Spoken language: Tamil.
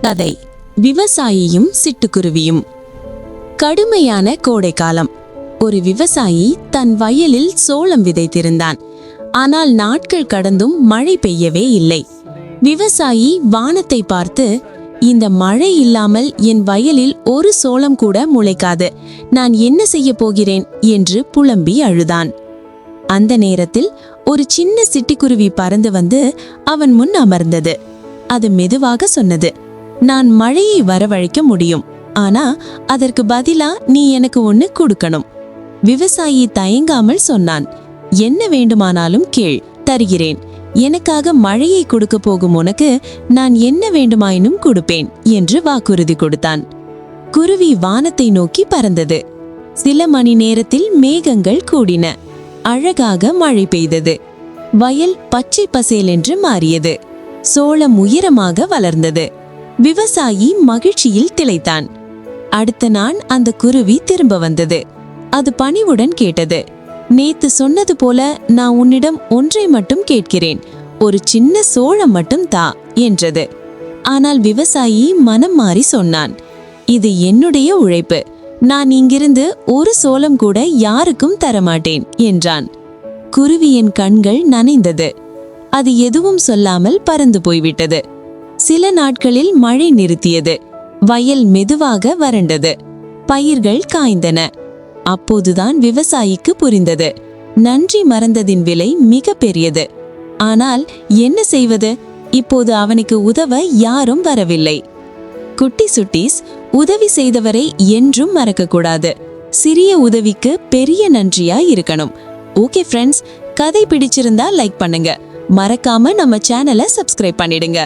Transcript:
கதை விவசாயியும் சிட்டுக்குருவியும். கடுமையான கோடைக்காலம். ஒரு விவசாயி தன் வயலில் சோளம் விதைத்திருந்தான். ஆனால் நாட்கள் கடந்தும் மழை பெய்யவே இல்லை. விவசாயி வானத்தை பார்த்து, இந்த மழை இல்லாமல் என் வயலில் ஒரு சோளம் கூட முளைக்காது, நான் என்ன செய்ய போகிறேன் என்று புலம்பி அழுதான். அந்த நேரத்தில் ஒரு சின்ன சிட்டுக்குருவி பறந்து வந்து அவன் முன் அமர்ந்தது. அது மெதுவாக சொன்னது, நான் மழையை வரவழைக்க முடியும், ஆனா அதற்கு பதிலா நீ எனக்கு ஒன்னு கொடுக்கணும். விவசாயி தயங்காமல் சொன்னான், என்ன வேண்டுமானாலும் கேள், தருகிறேன். எனக்காக மழையை கொடுக்க போகும் உனக்கு நான் என்ன வேண்டுமாயினும் கொடுப்பேன் என்று வாக்குறுதி கொடுத்தான். குருவி வானத்தை நோக்கி பறந்தது. சில மணி நேரத்தில் மேகங்கள் கூடின. அழகாக மழை பெய்தது. வயல் பச்சை பசேல் என்று மாறியது. சோளம் உயரமாக வளர்ந்தது. விவசாயி மகிழ்ச்சியில் திளைத்தான். அடுத்த நாள் அந்த குருவி திரும்ப வந்தது. அது பணிவுடன் கேட்டது, நேத்து சொன்னது போல நான் உன்னிடம் ஒன்றை மட்டும் கேட்கிறேன், ஒரு சின்ன சோளம் மட்டும் தா என்றது. ஆனால் விவசாயி மனம் மாறி சொன்னான், இது என்னுடைய உழைப்பு, நான் இங்கிருந்து ஒரு சோளம் கூட யாருக்கும் தரமாட்டேன் என்றான். குருவியின் கண்கள் நனைந்தது. அது எதுவும் சொல்லாமல் பறந்து போய்விட்டது. சில நாட்களில் மழை நிறுத்தியது. வயல் மெதுவாக வறண்டது. பயிர்கள் காய்ந்தன. அப்போதுதான் விவசாயிக்கு புரிந்தது, நன்றி மறந்ததின் விலை மிக பெரியது. ஆனால் என்ன செய்வது? இப்போது அவனுக்கு உதவ யாரும் வரவில்லை. குட்டி சுட்டீஸ், உதவி செய்தவரை என்றும் மறக்கக்கூடாது. சிறிய உதவிக்கு பெரிய நன்றியா இருக்கணும். ஓகே ஃப்ரெண்ட்ஸ், கதை பிடிச்சிருந்தா லைக் பண்ணுங்க. மறக்காம நம்ம சேனலை சப்ஸ்கிரைப் பண்ணிடுங்க.